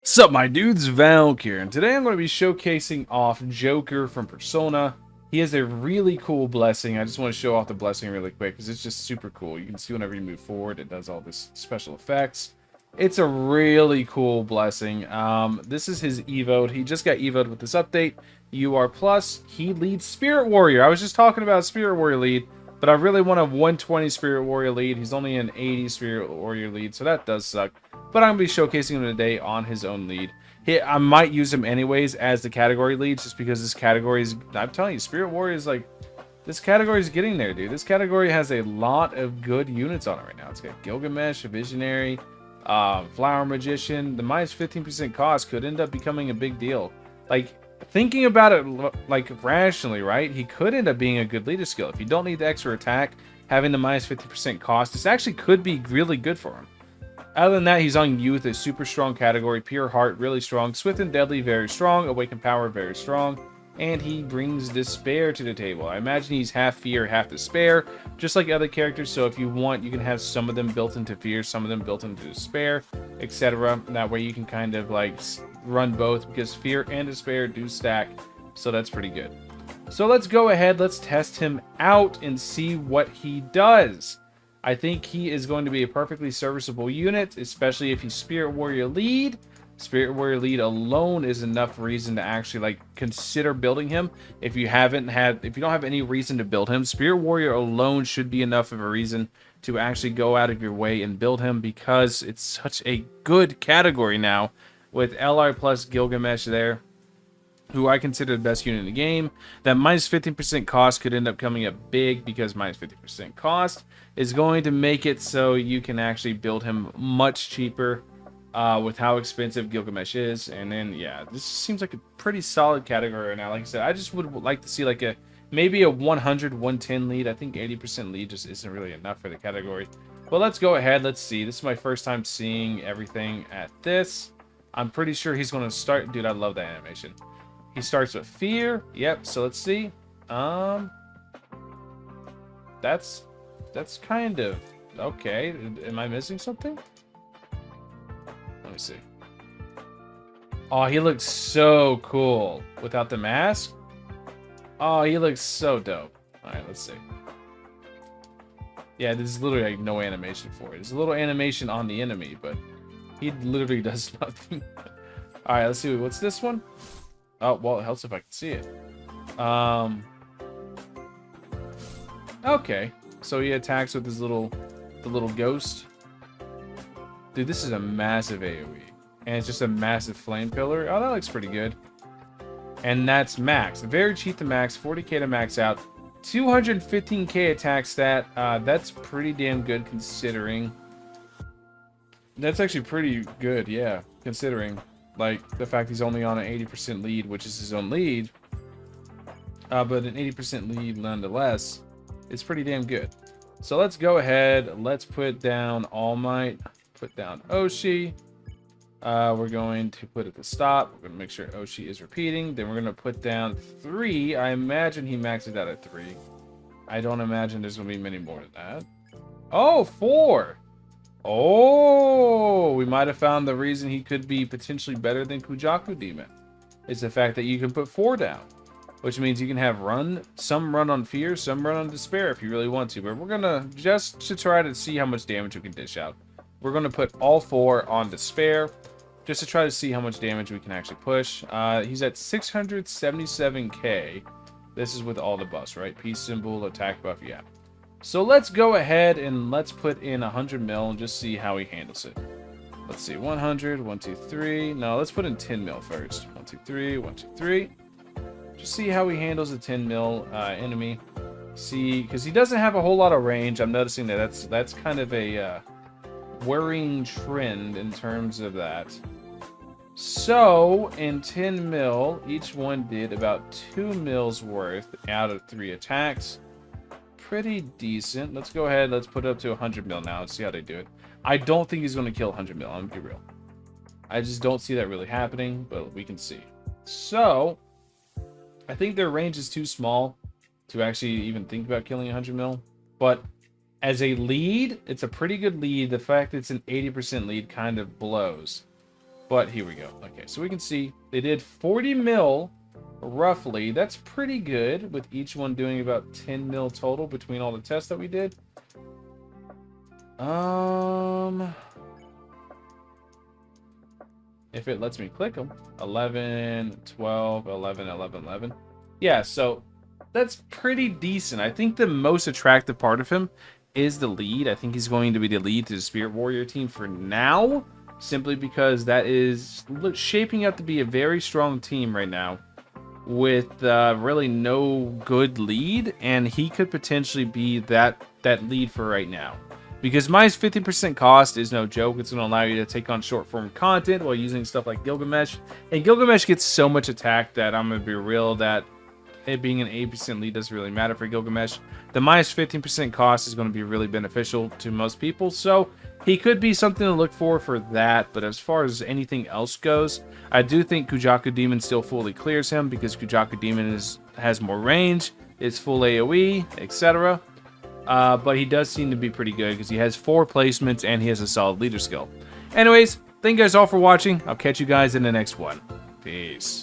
Sup, my dudes, Valk here, and today I'm going to be showcasing off Joker from Persona. He has a really cool blessing. I just want to show off the blessing really quick because it's just super cool. You can see whenever you move forward, it does all this special effects. It's a really cool blessing. This is his evoed. He just got evoed with this update. UR Plus. He leads Spirit Warrior. I was just talking about Spirit Warrior lead, but I really want a 120 Spirit Warrior lead. He's only an 80 Spirit Warrior lead, so that does suck. But I'm going to be showcasing him today on his own lead. I might use him anyways as the category lead, just because this category is... I'm telling you, Spirit Warrior is like... This category is getting there, dude. This category has a lot of good units on it right now. It's got Gilgamesh, Visionary, Flower Magician. The minus 15% cost could end up becoming a big deal. Like, thinking about it like rationally, right? He could end up being a good leader skill. If you don't need the extra attack, having the minus 50% cost, this actually could be really good for him. Other than that, he's on Youth, a super strong category. Pure Heart, really strong. Swift and Deadly, very strong. Awakened Power, very strong. And he brings Despair to the table. I imagine he's half Fear, half Despair, just like other characters. So if you want, you can have some of them built into Fear, some of them built into Despair, etc. That way you can kind of like run both, because Fear and Despair do stack. So that's pretty good. So let's go ahead. Let's test him out and see what he does. I think he is going to be a perfectly serviceable unit, especially if he's Spirit Warrior lead. Spirit Warrior lead alone is enough reason to actually like consider building him. If you don't have any reason to build him, Spirit Warrior alone should be enough of a reason to actually go out of your way and build him, because it's such a good category now with LR plus Gilgamesh there, who I consider the best unit in the game. That minus 15% cost could end up coming up big, because minus 50% cost is going to make it so you can actually build him much cheaper with how expensive Gilgamesh is. And then, yeah, this seems like a pretty solid category right now. Like I said, I just would like to see like maybe a 100, 110 lead. I think 80% lead just isn't really enough for the category. But let's go ahead. Let's see. This is my first time seeing everything at this. I'm pretty sure he's going to start. Dude, I love that animation. He starts with Fear. Yep. So let's see. That's kind of okay. Am I missing something? Let me see. Oh, he looks so cool without the mask. Oh, he looks so dope. All right, let's see. Yeah, there's literally like no animation for it. There's a little animation on the enemy, but he literally does nothing. All right, let's see. What's this one? Oh, well, it helps if I can see it. Okay. So he attacks with his the little ghost. Dude, this is a massive AoE. And it's just a massive flame pillar. Oh, that looks pretty good. And that's max. Very cheap to max. 40k to max out. 215k attack stat. That's pretty damn good considering. That's actually pretty good, yeah. Considering, like, the fact he's only on an 80% lead, which is his own lead. But an 80% lead nonetheless. It's pretty damn good. So let's go ahead. Let's put down All Might. Put down Oshi. We're going to put it to stop. We're going to make sure Oshi is repeating. Then we're going to put down 3. I imagine he maxes out at 3. I don't imagine there's going to be many more than that. Oh, 4. Oh, we might have found the reason he could be potentially better than Kujaku Demon. Is the fact that you can put 4 down. Which means you can have some run on Fear, some run on Despair if you really want to. But we're going to, just to try to see how much damage we can dish out, we're going to put all 4 on Despair, just to try to see how much damage we can actually push. He's at 677k. This is with all the buffs, right? Peace symbol, attack buff, yeah. So let's go ahead and let's put in 100 mil and just see how he handles it. Let's see, 100, 1, 2, 3. No, let's put in 10 mil first. 1, 2, 3, 1, 2, 3. Just see how he handles a 10 mil enemy. See, because he doesn't have a whole lot of range. I'm noticing that that's kind of a worrying trend in terms of that. So in 10 mil, each one did about 2 mils worth out of 3 attacks. Pretty decent. Let's go ahead. Let's put it up to 100 mil now and see how they do it. I don't think he's going to kill 100 mil. I'm gonna be real. I just don't see that really happening, but we can see. So I think their range is too small to actually even think about killing 100 mil. But as a lead, it's a pretty good lead. The fact that it's an 80% lead kind of blows. But here we go. Okay, so we can see they did 40 mil, roughly. That's pretty good, with each one doing about 10 mil total between all the tests that we did. If it lets me click them. 11, 12, 11, 11, 11. Yeah, so that's pretty decent. I think the most attractive part of him is the lead. I think he's going to be the lead to the Spirit Warrior team for now, simply because that is shaping up to be a very strong team right now with really no good lead, and he could potentially be that lead for right now. Because minus 50% cost is no joke. It's going to allow you to take on short-form content while using stuff like Gilgamesh. And Gilgamesh gets so much attack that I'm going to be real that it being an 8% lead doesn't really matter for Gilgamesh. The minus 15% cost is going to be really beneficial to most people. So he could be something to look for that. But as far as anything else goes, I do think Kujaku Demon still fully clears him because Kujaku Demon has more range, is full AoE, etc. But he does seem to be pretty good because he has 4 placements and he has a solid leader skill. Anyways, thank you guys all for watching. I'll catch you guys in the next one. Peace.